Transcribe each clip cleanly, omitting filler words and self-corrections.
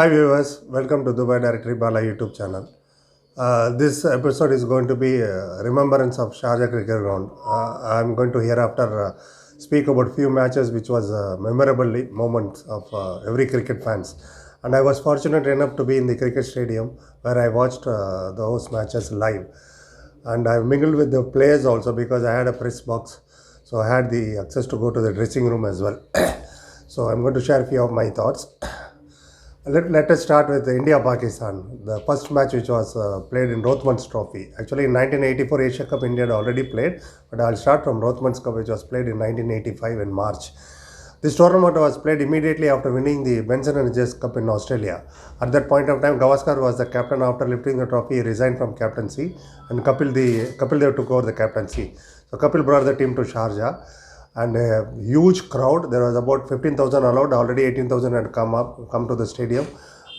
Hi viewers, welcome to Dubai Directory Bala YouTube channel. This episode is going to be remembrance of Sharjah Cricket Ground. I'm going to hereafter speak about few matches which was memorable moments of every cricket fans. And I was fortunate enough to be in the cricket stadium where I watched those matches live. And I mingled with the players also because I had a press box. So I had the access to go to the dressing room as well. So I'm going to share a few of my thoughts. Let us start with India-Pakistan, the first match which was played in Rothmans Trophy. Actually, in 1984 Asia Cup, India had already played, but I'll start from Rothmans Cup, which was played in 1985 in March. This tournament was played immediately after winning the Benson and Hedges Cup in Australia. At that point of time, Gavaskar was the captain. After lifting the trophy, he resigned from captaincy, and Kapil Dev took over the captaincy. So Kapil brought the team to Sharjah. And a huge crowd. There was about 15,000 allowed. Already 18,000 had come to the stadium,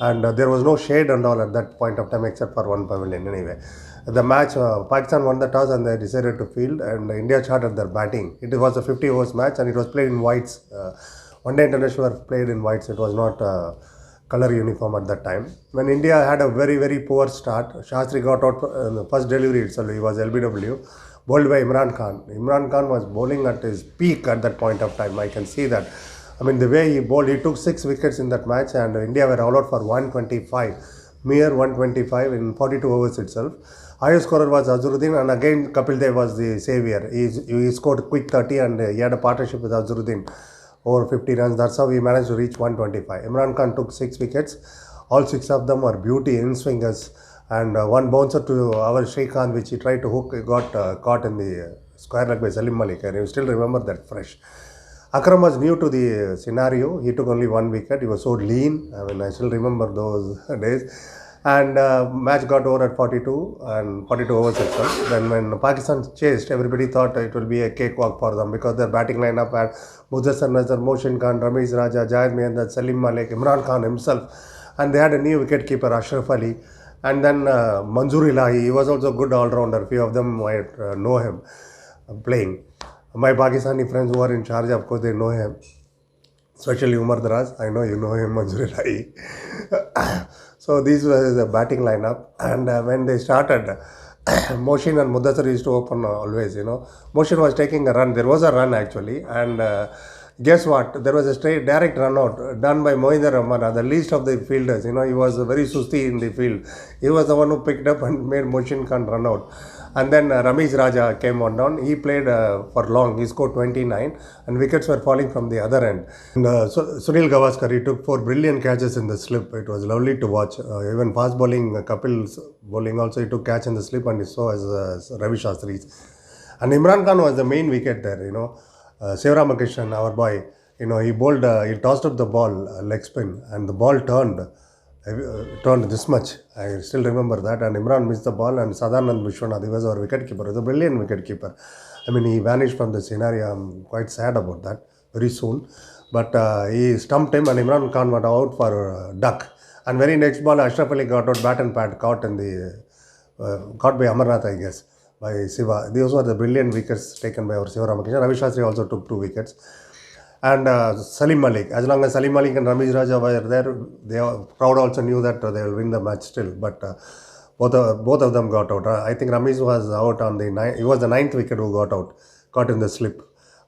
and there was no shade and all at that point of time except for one pavilion. Anyway, the match, Pakistan won the toss and they decided to field, and India started their batting. It was a 50 overs match and it was played in whites. One day international were played in whites. It was not color uniform at that time. When India had a very poor start, Shastri got out in the first delivery itself. He was LBW. Bowled by Imran Khan. Imran Khan was bowling at his peak at that point of time. I can see that. I mean, the way he bowled, he took 6 wickets in that match, and India were all out for 125. Mere 125 in 42 overs itself. Highest scorer was Azharuddin, and again Kapil Dev was the savior. He scored quick 30, and he had a partnership with Azharuddin over 50 runs. That's how he managed to reach 125. Imran Khan took 6 wickets. All 6 of them were beauty in swingers. And one bouncer to our Shrikant, which he tried to hook, got caught in the square leg by Salim Malik. And you still remember that fresh. Akram was new to the scenario. He took only 1 wicket. He was so lean. I mean, I still remember those days. And match got over at 42 and 42 overs itself. Then when Pakistan chased, everybody thought it will be a cakewalk for them because their batting lineup had Muzaffar Nazar, Mohsin Khan, Ramesh Raja, Jayed Mehandad, Salim Malik, Imran Khan himself. And they had a new wicketkeeper, Ashraf Ali. And then Manzoor Ilahi, he was also a good all-rounder. Few of them might know him playing. My Pakistani friends who are in Sharjah, of course, they know him. Especially Umar Daraz. I know you know him, Manzoor Ilahi. So these were the batting lineup. And when they started, Mohsin and Mudassar used to open always, Mohsin was taking a run. There was a run actually. And guess what? There was a straight direct run out done by Mohinder Rahman, the least of the fielders. He was very susti in the field. He was the one who picked up and made Mohsin Khan run out. And then Ramesh Raja came on down. He played for long. He scored 29 and wickets were falling from the other end. And Sunil Gavaskar, he took 4 brilliant catches in the slip. It was lovely to watch. Even fast bowling, Kapil's bowling also, he took catch in the slip, and so as Ravi Shastri's. And Imran Khan was the main wicket there, Sivaramakrishan, our boy, he bowled, he tossed up the ball, leg spin, and the ball turned this much. I still remember that. And Imran missed the ball, and Sadanand Vishwanath, he was our wicketkeeper. He was a brilliant wicketkeeper. I mean, he vanished from the scenario. I'm quite sad about that very soon. But he stumped him, and Imran Khan went out for duck. And very next ball, Ashraf Ali got out bat and pad, caught by Amarnath, I guess, by Siva. Those were the brilliant wickets taken by our Sivaramakrishan. Ravi Shastri also took 2 wickets. And Salim Malik, as long as Salim Malik and Ramesh Raja were there, the crowd also knew that they will win the match still. But both of them got out. I think Ramesh was out on the he was the 9th wicket who got out, caught in the slip,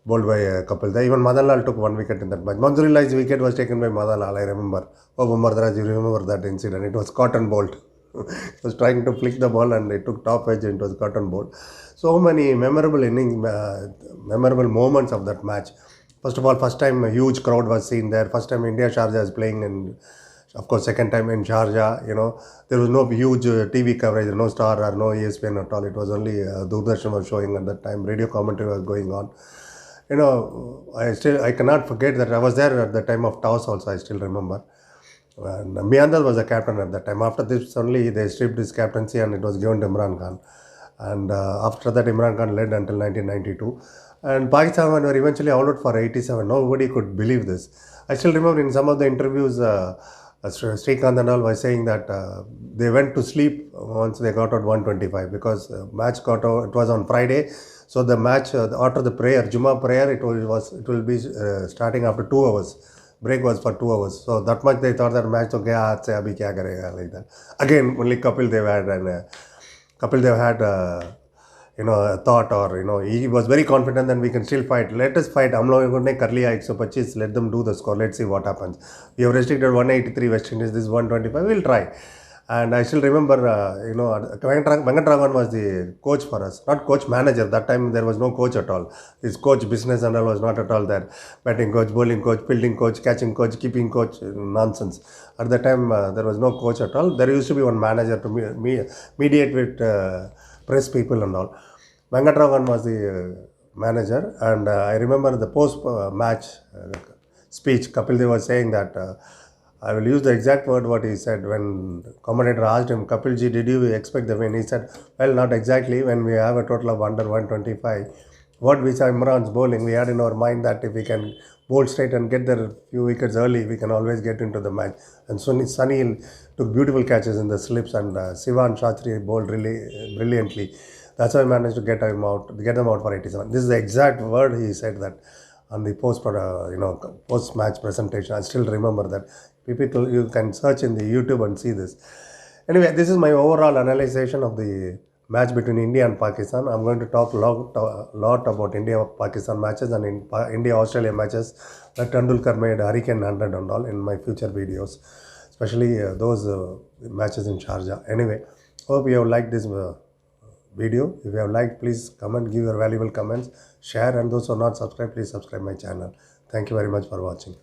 bowled by Kapil. Even Madanlal took 1 wicket in that match. Manzoor Ilahi's wicket was taken by Madanlal, I remember. Oh, Umar Daraz, you remember that incident. It was caught and bowled. He was trying to flick the ball and it took top edge and it was caught and bowled. So many memorable innings, memorable moments of that match. First of all, first time a huge crowd was seen there. First time India Sharjah is playing, and of course second time in Sharjah. There was no huge TV coverage, no Star or no ESPN at all. It was only Doordarshan was showing at that time. Radio commentary was going on. I cannot forget that I was there at the time of toss also. I still remember. And Mehandad was the captain at that time. After this only they stripped his captaincy and it was given to Imran Khan. And after that Imran Khan led until 1992. And Pakistan were eventually all out for 87. Nobody could believe this. I still remember in some of the interviews, Srikant and all was saying that they went to sleep once they got out 125 because match got out. It was on Friday, so the match after the prayer, Jummah prayer, it will be starting after 2 hours. break was for 2 hours. So that much they thought that match to gaya haath se, abhi kya karega, like that. Again, only Kapil Dev had, and Kapil Dev had a thought, or he was very confident that we can still fight. Let us fight. हम लोगों ने कर लिया 125. Let them do the score. Let's see what happens. We have restricted 183 West Indies. This is 125. We'll try. And I still remember, Venkatraman was the coach for us, not coach manager. That time there was no coach at all. His coach business and all was not at all there. Batting coach, bowling coach, fielding coach, catching coach, keeping coach, nonsense. At that time there was no coach at all. There used to be one manager to mediate with press people and all. Venkatraman was the manager, and I remember the post-match speech. Kapil Dev was saying that. I will use the exact word what he said when commentator asked him, Kapil ji, did you expect the win? He said, well, not exactly. When we have a total of under 125, what we saw Imran's bowling, we had in our mind that if we can bowl straight and get the few wickets early, we can always get into the match. And Sunny took beautiful catches in the slips, and Sivan Shastri bowled really brilliantly. That's why I managed to get them out for 87. This is the exact word he said that on the post match presentation. I still remember that. People, you can search in the YouTube and see this. Anyway, this is my overall analysis of the match between India and Pakistan. I'm going to talk a lot about India-Pakistan matches and in India-Australia matches that Tendulkar made Hurricane 100 and all in my future videos, especially those matches in Sharjah. Anyway, hope you have liked this video. If you have liked, please comment, give your valuable comments, share, and those who are not subscribed, please subscribe my channel. Thank you very much for watching.